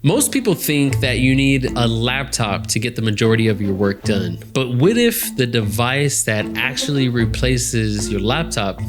Most people think that you need a laptop to get the majority of your work done. But what if the device that actually replaces your laptop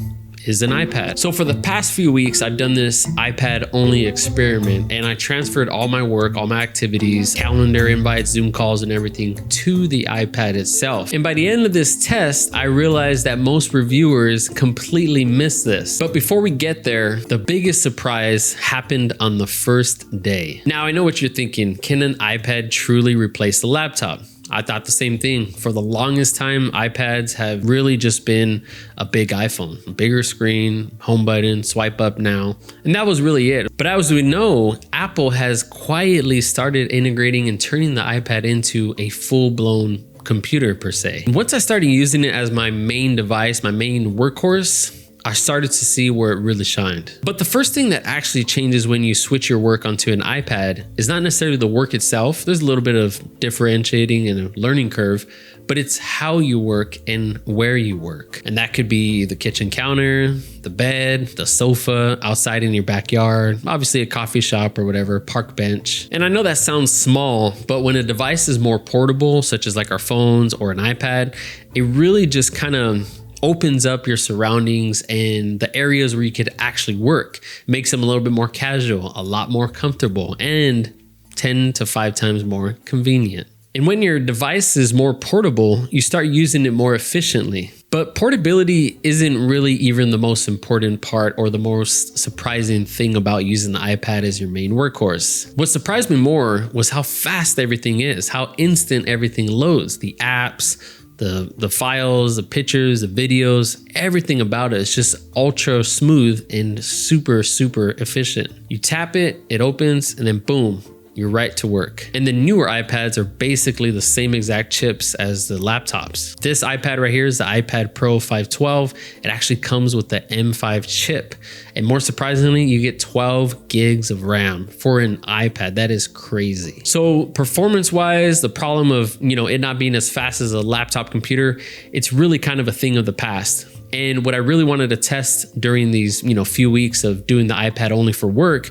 is an iPad? So for the past few weeks, I've done this iPad only experiment, and I transferred all my work, all my activities, calendar invites, Zoom calls, and everything to the iPad itself. And by the end of this test, I realized that most reviewers completely miss this. But before we get there, the biggest surprise happened on the first day. Now, I know what you're thinking. Can an iPad truly replace the laptop? I thought the same thing. For the longest time, iPads have really just been a big iPhone, a bigger screen, home button, swipe up now. And that was really it. But as we know, Apple has quietly started integrating and turning the iPad into a full-blown computer per se. Once I started using it as my main device, my main workhorse, I started to see where it really shined. But the first thing that actually changes when you switch your work onto an iPad is not necessarily the work itself. There's a little bit of differentiating and a learning curve, but it's how you work and where you work. And that could be the kitchen counter, the bed, the sofa, outside in your backyard, obviously a coffee shop or whatever, park bench. And I know that sounds small, but when a device is more portable, such as like our phones or an iPad, it really just kind of opens up your surroundings and the areas where you could actually work. Makes them a little bit more casual, a lot more comfortable, and 10 to 5 times more convenient. And when your device is more portable, you start using it more efficiently. But portability isn't really even the most important part or the most surprising thing about using the iPad as your main workhorse. What surprised me more was how fast everything is, how instant everything loads. The apps, the files, the pictures, the videos, everything about it is just ultra smooth and super, super efficient. You tap it, it opens, and then boom, you're right to work. And the newer iPads are basically the same exact chips as the laptops. This iPad right here is the iPad Pro 512. It actually comes with the M5 chip. And more surprisingly, you get 12 gigs of RAM for an iPad. That is crazy. So performance-wise, the problem of, it not being as fast as a laptop computer, it's really kind of a thing of the past. And what I really wanted to test during these, few weeks of doing the iPad only for work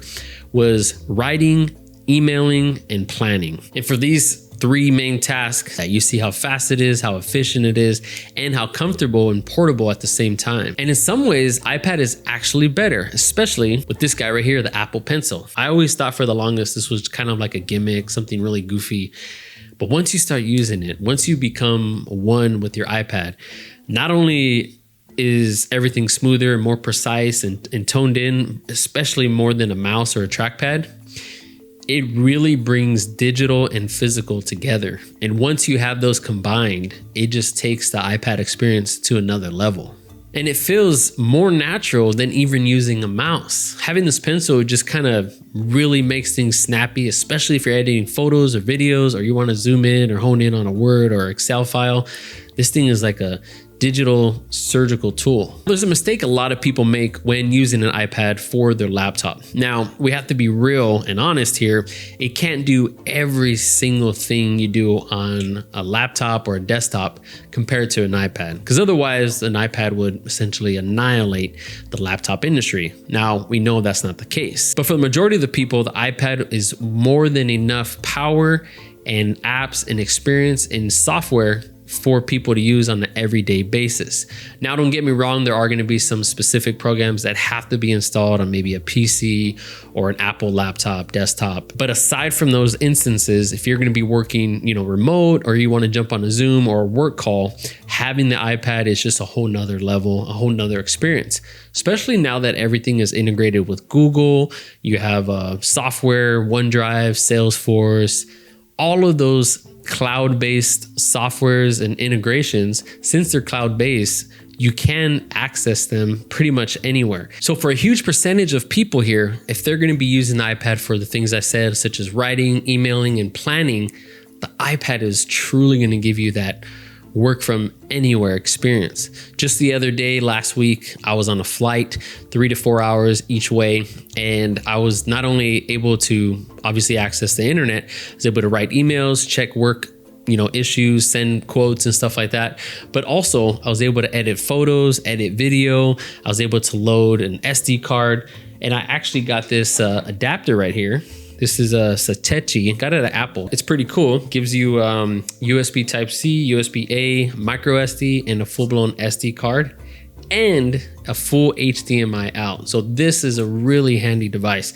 was writing, emailing, and planning. And for these 3 main tasks, that you see how fast it is, how efficient it is, and how comfortable and portable at the same time. And in some ways, iPad is actually better, especially with this guy right here, the Apple Pencil. I always thought for the longest this was kind of like a gimmick, something really goofy. But once you start using it, once you become one with your iPad, not only is everything smoother and more precise and toned in, especially more than a mouse or a trackpad, it really brings digital and physical together. And once you have those combined, it just takes the iPad experience to another level. And it feels more natural than even using a mouse. Having this pencil just kind of really makes things snappy, especially if you're editing photos or videos, or you want to zoom in or hone in on a Word or Excel file. This thing is like a digital surgical tool. There's a mistake a lot of people make when using an iPad for their laptop. Now, we have to be real and honest here. It can't do every single thing you do on a laptop or a desktop compared to an iPad, because otherwise an iPad would essentially annihilate the laptop industry. Now, we know that's not the case. But for the majority of the people, the iPad is more than enough power and apps and experience and software for people to use on an everyday basis. Now, don't get me wrong, there are going to be some specific programs that have to be installed on maybe a PC or an Apple laptop, desktop. But aside from those instances, if you're going to be working, remote, or you want to jump on a Zoom or a work call, having the iPad is just a whole nother level, a whole nother experience, especially now that everything is integrated with Google. You have software, OneDrive, Salesforce, all of those cloud-based softwares and integrations. Since they're cloud-based, you can access them pretty much anywhere. So for a huge percentage of people here, if they're going to be using the iPad for the things I said, such as writing, emailing, and planning, the iPad is truly going to give you that work from anywhere experience. Just the other day, last week, I was on a flight 3 to 4 hours each way, and I was not only able to obviously access the internet, I was able to write emails, check work issues, send quotes and stuff like that. But also I was able to edit photos, edit video. I was able to load an SD card, and I actually got this adapter right here This is a Satechi, got it at Apple. It's pretty cool. Gives you USB Type-C, USB-A, micro SD, and a full-blown SD card, and a full HDMI out. So this is a really handy device.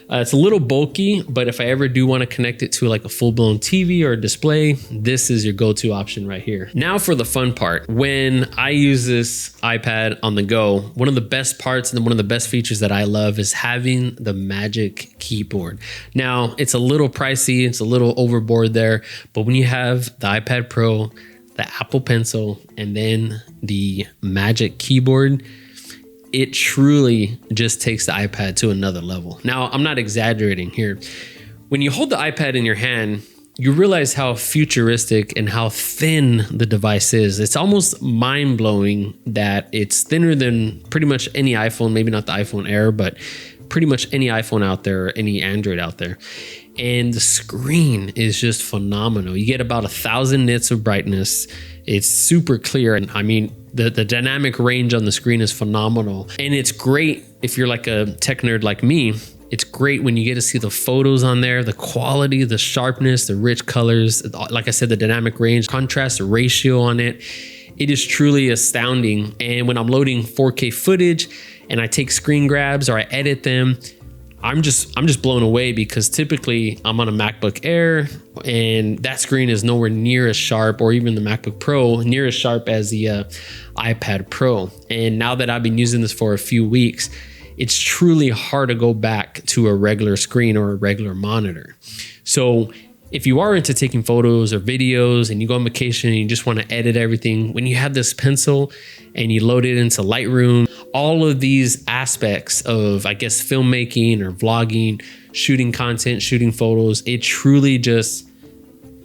It's a little bulky, but if I ever do want to connect it to like a full-blown TV or a display, this is your go-to option right here. Now for the fun part. When I use this iPad on the go, one of the best parts and one of the best features that I love is having the Magic Keyboard. Now, it's a little pricey, it's a little overboard there, but when you have the iPad Pro, the Apple Pencil, and then the Magic Keyboard, it truly just takes the iPad to another level. Now, I'm not exaggerating here. When you hold the iPad in your hand, you realize how futuristic and how thin the device is. It's almost mind-blowing that it's thinner than pretty much any iPhone, maybe not the iPhone Air, but pretty much any iPhone out there, or any Android out there. And the screen is just phenomenal. You get about 1,000 nits of brightness. It's super clear. And I mean, the dynamic range on the screen is phenomenal. And it's great if you're like a tech nerd like me. It's great when you get to see the photos on there, the quality, the sharpness, the rich colors. Like I said, the dynamic range, contrast ratio on it. It is truly astounding. And when I'm loading 4K footage and I take screen grabs or I edit them, I'm just blown away, because typically I'm on a MacBook Air and that screen is nowhere near as sharp, or even the MacBook Pro near as sharp as the iPad Pro. And now that I've been using this for a few weeks, it's truly hard to go back to a regular screen or a regular monitor. So if you are into taking photos or videos and you go on vacation and you just want to edit everything, when you have this pencil and you load it into Lightroom, all of these aspects of, I guess, filmmaking or vlogging, shooting content, shooting photos, it truly just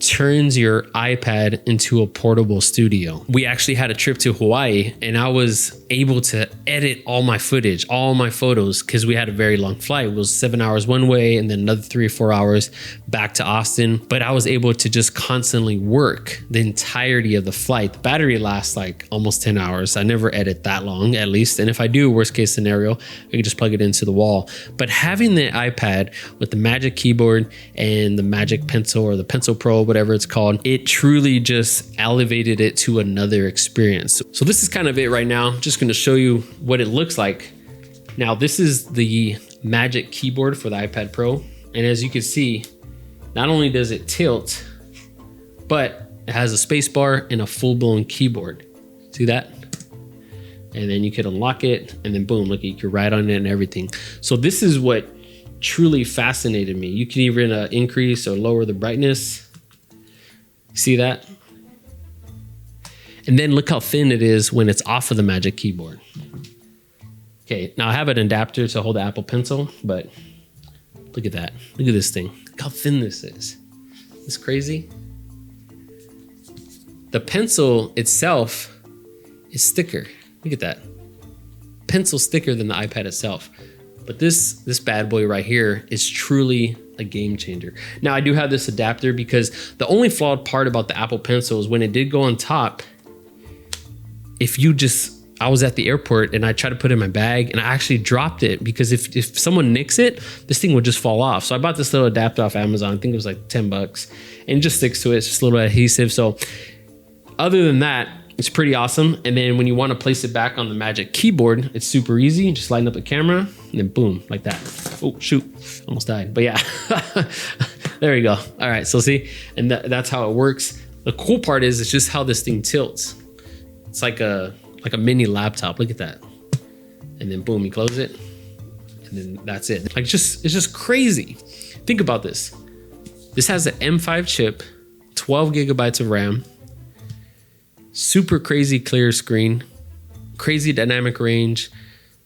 turns your iPad into a portable studio. We actually had a trip to Hawaii and I was able to edit all my footage, all my photos, because we had a very long flight. It was 7 hours one way and then another 3 or 4 hours back to Austin. But I was able to just constantly work the entirety of the flight. The battery lasts like almost 10 hours. I never edit that long, at least. And if I do, worst case scenario, I can just plug it into the wall. But having the iPad with the Magic Keyboard and the Magic Pencil, or the Pencil Pro, whatever it's called, it truly just elevated it to another experience. So this is kind of it right now. I'm just going to show you what it looks like. Now, this is the Magic Keyboard for the iPad Pro. And as you can see, not only does it tilt, but it has a space bar and a full-blown keyboard. See that? And then you can unlock it and then boom, look, you can write on it and everything. So this is what truly fascinated me. You can even increase or lower the brightness. See that? And then look how thin it is when it's off of the Magic Keyboard. Okay, now I have an adapter to hold the Apple Pencil, but look at that. Look at this thing. Look how thin this is. It's crazy. The pencil itself is thicker. Look at that. Pencil's thicker than the iPad itself. But this bad boy right here is truly a game changer. Now, I do have this adapter because the only flawed part about the Apple Pencil is when it did go on top, I was at the airport and I tried to put it in my bag and I actually dropped it, because if someone nicks it, this thing would just fall off. So I bought this little adapter off Amazon. I think it was like 10 bucks, and it just sticks to it. It's just a little adhesive. So other than that, it's pretty awesome. And then when you want to place it back on the Magic Keyboard, it's super easy. You just lighten up the camera and then boom, like that. Oh, shoot, almost died. But yeah, there you go. All right, so see, and that's how it works. The cool part is it's just how this thing tilts. It's like a mini laptop. Look at that. And then boom, you close it and then that's it. Like, it's just crazy. Think about this. This has an M5 chip, 12 gigabytes of RAM, super crazy clear screen, crazy dynamic range,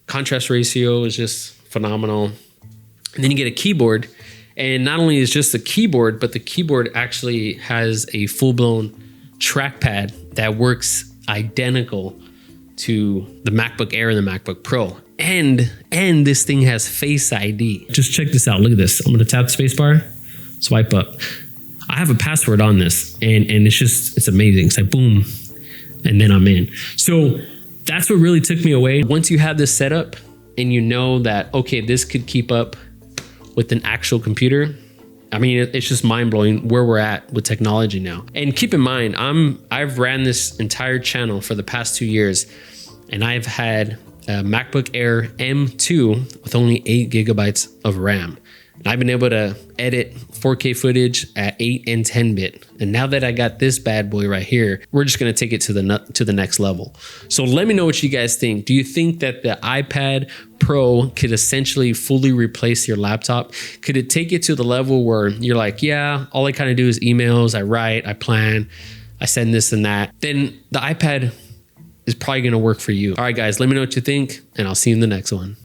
contrast ratio is just phenomenal. And then you get a keyboard, and not only is just a keyboard, but the keyboard actually has a full-blown trackpad that works identical to the MacBook Air and the MacBook Pro. And this thing has Face ID. Just check this out. Look at this. I'm gonna tap the spacebar, swipe up. I have a password on this, and it's amazing. It's like boom, and then I'm in. So that's what really took me away. Once you have this set up and you know that, okay, this could keep up with an actual computer, I mean, it's just mind blowing where we're at with technology now. And keep in mind, I've ran this entire channel for the past 2 years, and I've had a MacBook Air M2 with only 8 gigabytes of RAM. And I've been able to edit 4K footage at 8 and 10 bit. And now that I got this bad boy right here, we're just going to take it to the next level. So let me know what you guys think. Do you think that the iPad Pro could essentially fully replace your laptop? Could it take it to the level where you're like, yeah, all I kind of do is emails, I write, I plan, I send this and that? Then the iPad is probably going to work for you. All right, guys, let me know what you think, and I'll see you in the next one.